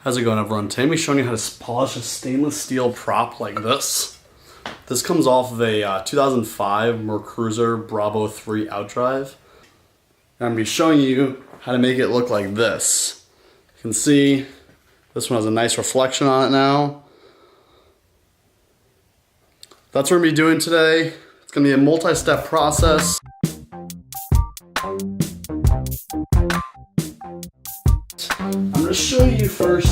How's it going, everyone? Today I'm showing you how to polish a stainless steel prop like this. This comes off of a 2005 Mercruiser Bravo 3 outdrive. I'm going to be showing you how to make it look like this. You can see this one has a nice reflection on it now. That's what we're going to be doing today. It's going to be a multi-step process. I'm going to show you first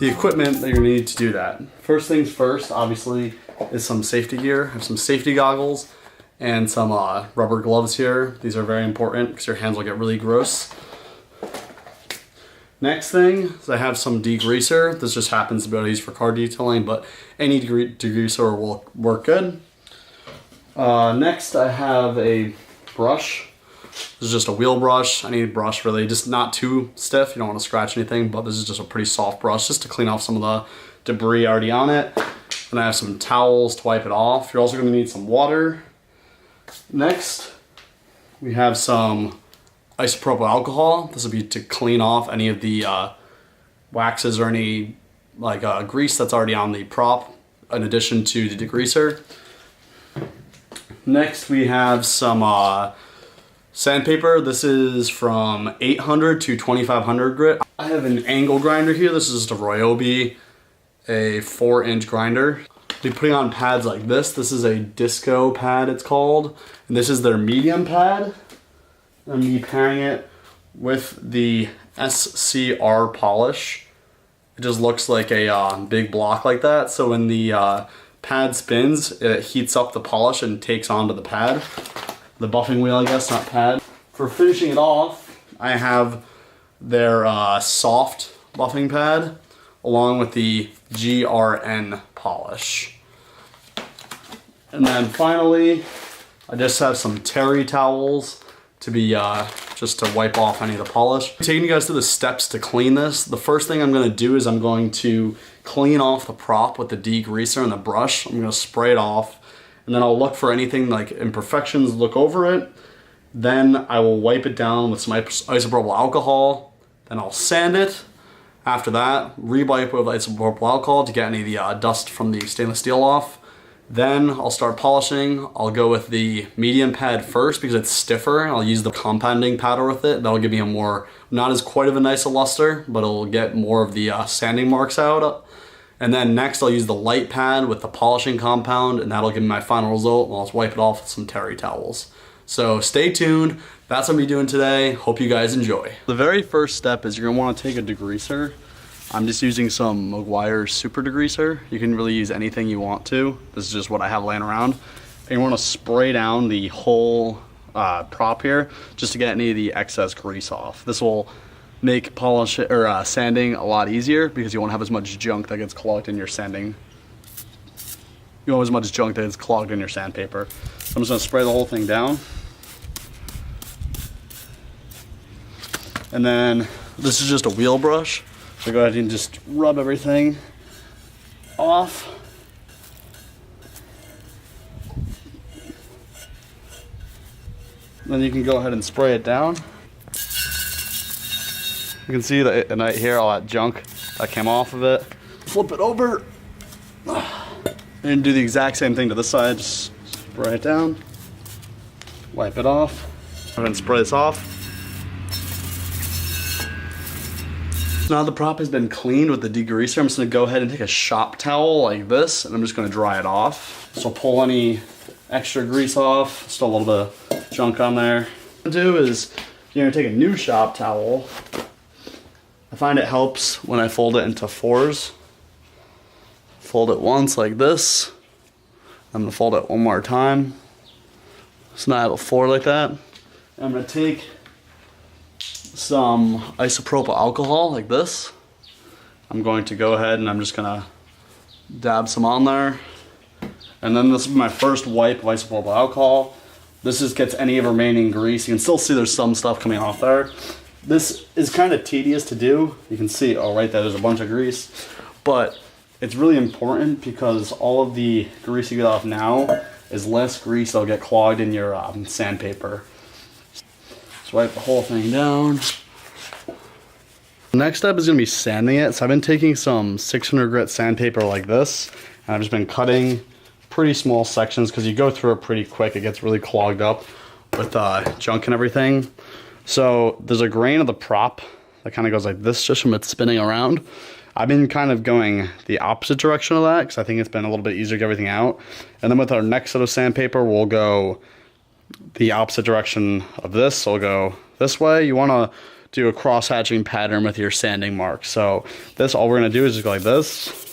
the equipment that you're going to need to do that. First things first, obviously, is some safety gear. I have some safety goggles and some rubber gloves here. These are very important because your hands will get really gross. Next thing is I have some degreaser. This just happens to be able to use for car detailing, but any degreaser will work good. Next I have a brush. This is just a wheel brush. I need a brush really, just not too stiff. You don't want to scratch anything, but this is just a pretty soft brush just to clean off some of the debris already on it. And I have some towels to wipe it off. You're also going to need some water. Next, we have some isopropyl alcohol. This will be to clean off any of the waxes or any grease that's already on the prop, in addition to the degreaser. Next, we have some sandpaper. This is from 800 to 2500 grit. I have an angle grinder here. This is just a Ryobi, a 4-inch grinder. I'll be putting on pads like this. This is a disco pad, it's called. And this is their medium pad. I'm be pairing it with the SCR polish. It just looks like a big block like that. So when the pad spins, it heats up the polish and takes onto the pad. The buffing wheel, I guess, not pad. For finishing it off, I have their soft buffing pad along with the GRN polish. And then finally, I just have some terry towels to be just to wipe off any of the polish. Taking you guys through the steps to clean this. The first thing I'm going to do is I'm going to clean off the prop with the degreaser and the brush. I'm going to spray it off. And then I'll look for anything like imperfections, look over it. Then I will wipe it down with some isopropyl alcohol. Then I'll sand it. After that, re-wipe with isopropyl alcohol to get any of the dust from the stainless steel off. Then I'll start polishing. I'll go with the medium pad first because it's stiffer. I'll use the compounding powder with it. That'll give me a more, not as quite of a nice luster, but it'll get more of the sanding marks out. And then next I'll use the light pad with the polishing compound, and that'll give me my final result. I'll just wipe it off with some terry towels. So stay tuned. That's what I'm doing today. Hope you guys enjoy. The very first step is you're gonna wanna take a degreaser. I'm just using some Meguiar's Super Degreaser. You can really use anything you want to. This is just what I have laying around. And you wanna spray down the whole prop here just to get any of the excess grease off. This will make sanding a lot easier because you won't have as much junk that gets clogged in your sanding. You won't have as much junk that gets clogged in your sandpaper. So I'm just gonna spray the whole thing down. And then this is just a wheel brush. So go ahead and just rub everything off. Then you can go ahead and spray it down. You can see that right here, all that junk that came off of it. Flip it over and do the exact same thing to this side. Just spray it down, wipe it off, and then spray this off. Now the prop has been cleaned with the degreaser. I'm just gonna go ahead and take a shop towel like this, and I'm just gonna dry it off. So pull any extra grease off, still a little bit of junk on there. What I'm gonna do is you're gonna take a new shop towel. I find it helps when I fold it into 4s. Fold it once like this. I'm gonna fold it one more time. So now I have a 4 like that. I'm gonna take some isopropyl alcohol like this. I'm going to go ahead and I'm just gonna dab some on there. And then this is my first wipe of isopropyl alcohol. This just gets any remaining grease. You can still see there's some stuff coming off there. This is kind of tedious to do. You can see, oh, right there's a bunch of grease. But it's really important because all of the grease you get off now is less grease that'll get clogged in your sandpaper. Just wipe the whole thing down. next step is going to be sanding it. So I've been taking some 600 grit sandpaper like this, and I've just been cutting pretty small sections because you go through it pretty quick. It gets really clogged up with junk and everything. So there's a grain of the prop that kind of goes like this just from it spinning around. I've been kind of going the opposite direction of that because I think it's been a little bit easier to get everything out. And then with our next set of sandpaper, we'll go the opposite direction of this. So we'll go this way. You want to do a cross-hatching pattern with your sanding mark. So this, all we're going to do is just go like this.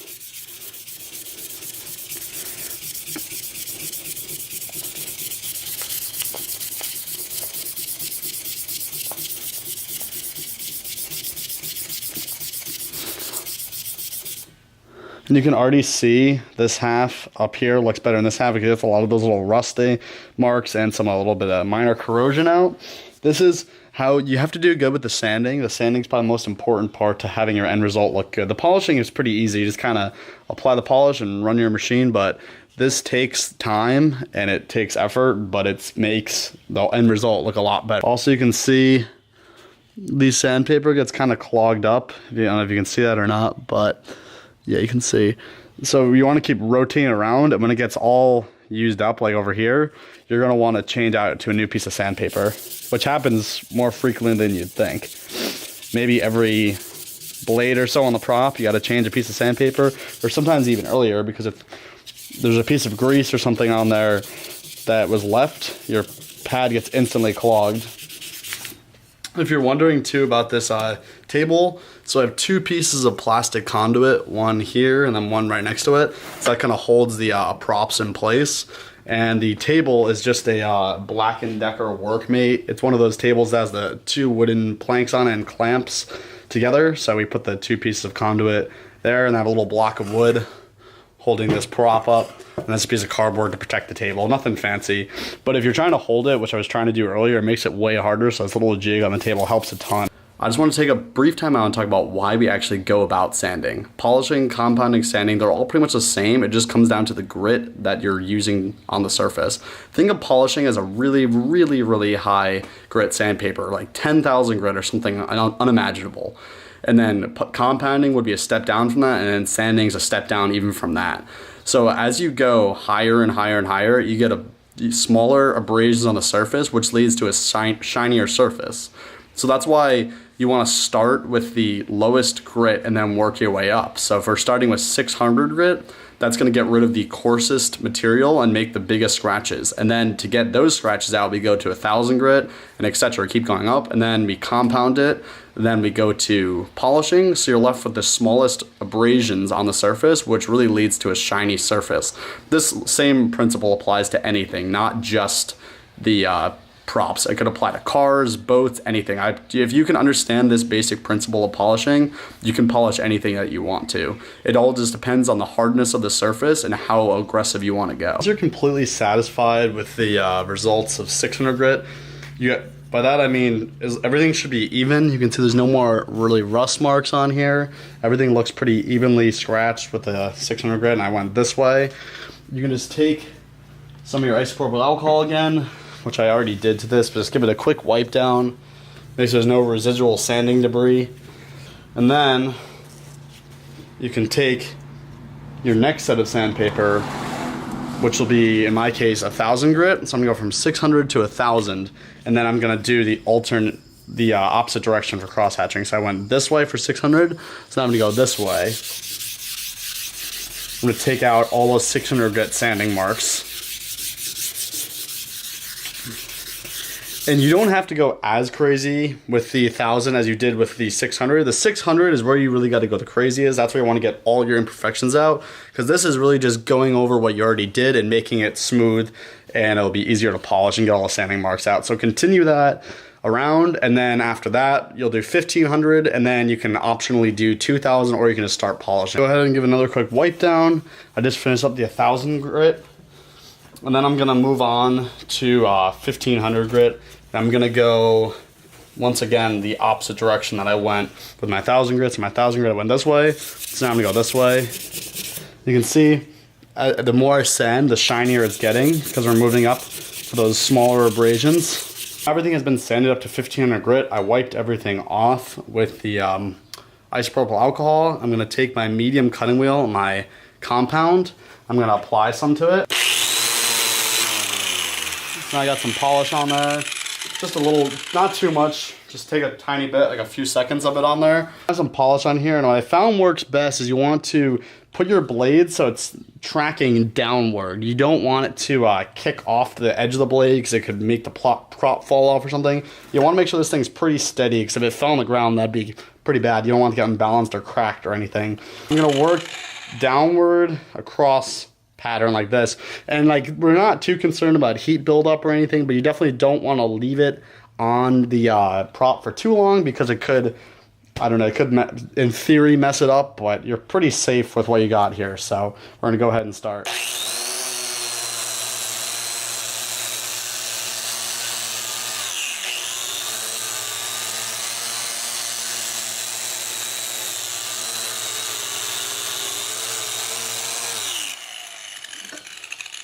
And you can already see this half up here looks better than this half because it's a lot of those little rusty marks and some a little bit of minor corrosion out. This is how you have to do good with the sanding. The sanding is probably the most important part to having your end result look good. The polishing is pretty easy. You just kind of apply the polish and run your machine, but this takes time and it takes effort, but it makes the end result look a lot better. Also, you can see the sandpaper gets kind of clogged up. I don't know if you can see that or not, but yeah, you can see. So you want to keep rotating around, and when it gets all used up, like over here, you're going to want to change out to a new piece of sandpaper, which happens more frequently than you'd think. Maybe every blade or so on the prop, you got to change a piece of sandpaper, or sometimes even earlier, because if there's a piece of grease or something on there that was left, your pad gets instantly clogged. If you're wondering too about this table, so I have two pieces of plastic conduit, one here and then one right next to it. So that kind of holds the props in place. And the table is just a Black & Decker Workmate. It's one of those tables that has the two wooden planks on it and clamps together. So we put the two pieces of conduit there and I have a little block of wood holding this prop up, and this piece of cardboard to protect the table. Nothing fancy, but if you're trying to hold it, which I was trying to do earlier, it makes it way harder, so this little jig on the table helps a ton. I just want to take a brief time out and talk about why we actually go about sanding. Polishing, compounding, sanding, they're all pretty much the same. It just comes down to the grit that you're using on the surface. Think of polishing as a really, really, really high grit sandpaper, like 10,000 grit or something unimaginable. And then compounding would be a step down from that, and then sanding is a step down even from that. So as you go higher and higher and higher, you get smaller abrasions on the surface, which leads to a shinier surface. So that's why you want to start with the lowest grit and then work your way up. So if we're starting with 600 grit, that's going to get rid of the coarsest material and make the biggest scratches. And then to get those scratches out, we go to 1,000 grit and etc. Keep going up, and then we compound it. And then we go to polishing, so you're left with the smallest abrasions on the surface, which really leads to a shiny surface. This same principle applies to anything, not just the props. It could apply to cars, boats, anything. If you can understand this basic principle of polishing, you can polish anything that you want to. It all just depends on the hardness of the surface and how aggressive you want to go. Once you're completely satisfied with the results of 600 grit, by that I mean everything should be even. You can see there's no more really rust marks on here. Everything looks pretty evenly scratched with the 600 grit, and I went this way. You can just take some of your isopropyl alcohol again, which I already did to this, but just give it a quick wipe down. Make sure there's no residual sanding debris. And then you can take your next set of sandpaper, which will be, in my case, 1,000 grit. So I'm gonna go from 600 to 1,000, and then I'm gonna do the opposite direction for cross hatching. So I went this way for 600, so now I'm gonna go this way. I'm gonna take out all those 600 grit sanding marks. And you don't have to go as crazy with the 1,000 as you did with the 600. The 600 is where you really got to go the craziest. That's where you want to get all your imperfections out, because this is really just going over what you already did and making it smooth, and it'll be easier to polish and get all the sanding marks out. So continue that around, and then after that, you'll do 1,500, and then you can optionally do 2,000, or you can just start polishing. Go ahead and give another quick wipe down. I just finished up the 1,000 grit. And then I'm gonna move on to 1,500 grit. I'm gonna go, once again, the opposite direction that I went with my 1,000 grits. My 1,000 grit I went this way, so now I'm gonna go this way. You can see, the more I sand, the shinier it's getting, because we're moving up for those smaller abrasions. Everything has been sanded up to 1,500 grit. I wiped everything off with the isopropyl alcohol. I'm gonna take my medium cutting wheel and my compound. I'm gonna apply some to it. Now I got some polish on there. Just a little, not too much. Just take a tiny bit, like a few seconds of it on there. I have some polish on here, and what I found works best is you want to put your blade so it's tracking downward. You don't want it to kick off the edge of the blade because it could make the prop fall off or something. You want to make sure this thing's pretty steady, because if it fell on the ground, that'd be pretty bad. You don't want it to get unbalanced or cracked or anything. I'm gonna work downward across pattern like this, and like, we're not too concerned about heat buildup or anything, but you definitely don't want to leave it on the prop for too long, because it could, I don't know, it could in theory mess it up, but you're pretty safe with what you got here. So we're gonna go ahead and start.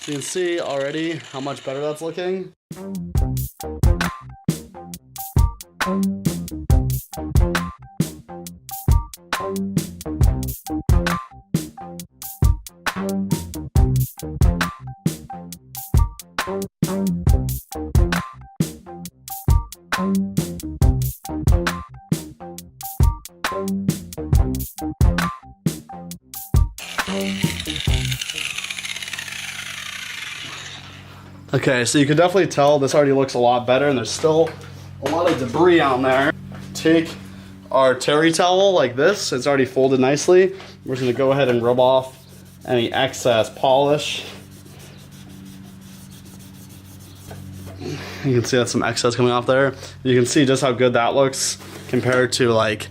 You can see already how much better that's looking. Okay, so you can definitely tell this already looks a lot better, and there's still a lot of debris on there. Take our terry towel like this, it's already folded nicely. We're just gonna go ahead and rub off any excess polish. You can see that's some excess coming off there. You can see just how good that looks compared to like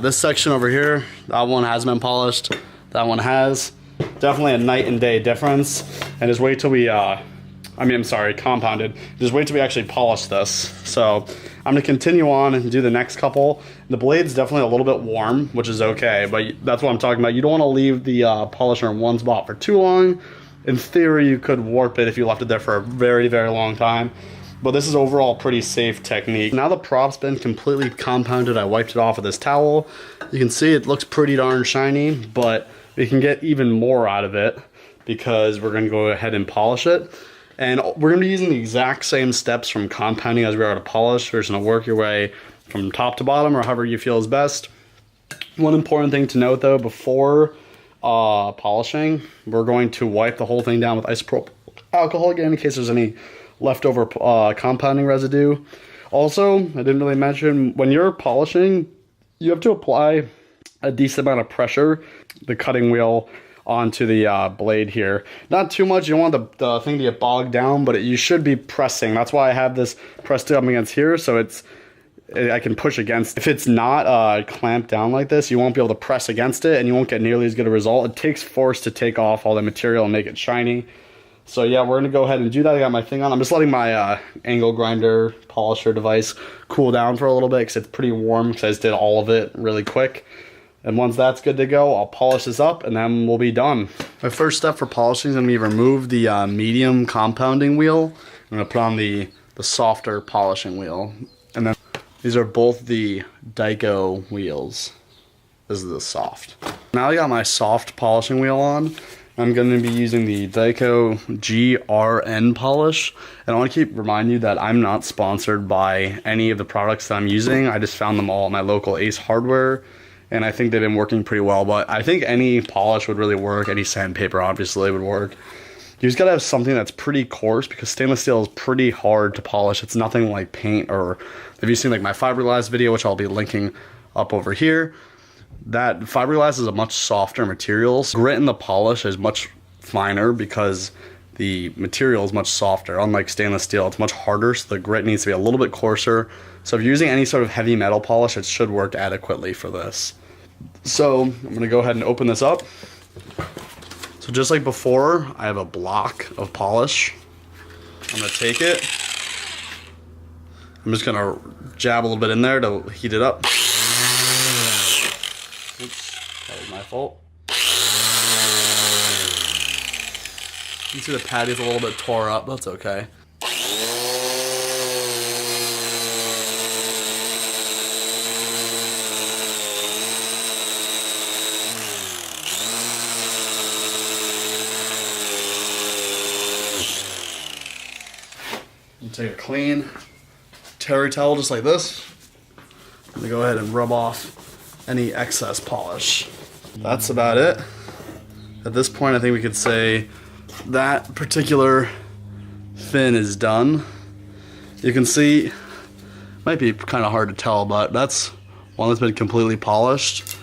this section over here. That one hasn't been polished, that one has. Definitely a night and day difference. And just wait till we compounded. Just wait till we actually polish this. So I'm gonna continue on and do the next couple. The blade's definitely a little bit warm, which is okay, but that's what I'm talking about. You don't wanna leave the polisher in one spot for too long. In theory, you could warp it if you left it there for a very, very long time. But this is overall pretty safe technique. Now the prop's been completely compounded. I wiped it off with this towel. You can see it looks pretty darn shiny, but we can get even more out of it because we're gonna go ahead and polish it. And we're gonna be using the exact same steps from compounding as we are to polish. We're just gonna work your way from top to bottom, or however you feel is best. One important thing to note though, before polishing, we're going to wipe the whole thing down with isopropyl alcohol again in case there's any leftover compounding residue. Also, I didn't really mention, when you're polishing, you have to apply a decent amount of pressure, the cutting wheel, onto the blade here. Not too much, you don't want the thing to get bogged down, but you should be pressing. That's why I have this pressed up against here, so I can push against. If it's not clamped down like this, you won't be able to press against it, and you won't get nearly as good a result. It takes force to take off all the material and make it shiny. So yeah, we're gonna go ahead and do that. I got my thing on. I'm just letting my angle grinder polisher device cool down for a little bit because it's pretty warm, because I just did all of it really quick. And once that's good to go, I'll polish this up and then we'll be done. My first step for polishing is gonna be remove the medium compounding wheel. I'm gonna put on the softer polishing wheel. And then these are both the Dyco wheels. This is the soft. Now I got my soft polishing wheel on. I'm going to be using the Dyco GRN polish. And I want to keep reminding you that I'm not sponsored by any of the products that I'm using. I just found them all at my local Ace Hardware, and I think they've been working pretty well. But I think any polish would really work. Any sandpaper obviously would work. You just got to have something that's pretty coarse, because stainless steel is pretty hard to polish. It's nothing like paint, or if you've seen like my fiberglass video, which I'll be linking up over here, that fiberglass is a much softer material. Grit in the polish is much finer because the material is much softer. Unlike stainless steel, it's much harder, so the grit needs to be a little bit coarser. So if you're using any sort of heavy metal polish, it should work adequately for this. So I'm gonna go ahead and open this up. So just like before, I have a block of polish. I'm gonna take it. I'm just gonna jab a little bit in there to heat it up. Oops, that was my fault. You can see the patty's a little bit tore up, that's okay. take a clean terry towel just like this. I'm gonna go ahead and rub off any excess polish. That's about it. At this point, I think we could say that particular fin is done. You can see, might be kind of hard to tell, but that's one that's been completely polished.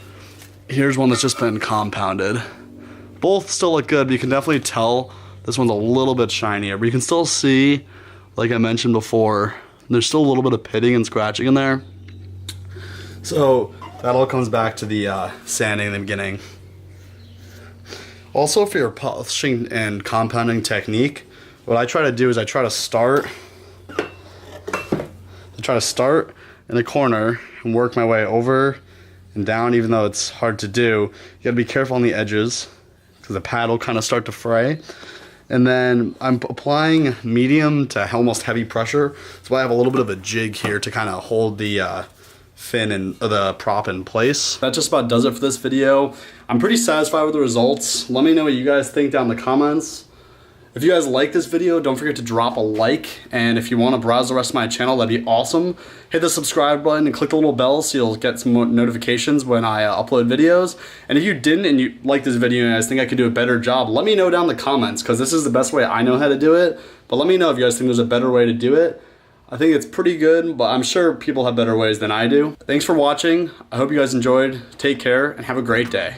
Here's one that's just been compounded. Both still look good, but you can definitely tell this one's a little bit shinier, but you can still see, like I mentioned before, there's still a little bit of pitting and scratching in there. So that all comes back to the sanding in the beginning. Also, for your polishing and compounding technique, what I try to do is I try to start in the corner and work my way over and down, even though it's hard to do. You gotta be careful on the edges because the pad will kind of start to fray. And then I'm applying medium to almost heavy pressure. So I have a little bit of a jig here to kind of hold the fin and the prop in place. That just about does it for this video. I'm pretty satisfied with the results. Let me know what you guys think down in the comments. If you guys like this video, don't forget to drop a like, and if you want to browse the rest of my channel, that'd be awesome. Hit the subscribe button and click the little bell so you'll get some notifications when I upload videos. And if you didn't and you like this video and you guys think I could do a better job, let me know down in the comments, because this is the best way I know how to do it. But let me know if you guys think there's a better way to do it. I think it's pretty good, but I'm sure people have better ways than I do. Thanks for watching. I hope you guys enjoyed. Take care and have a great day.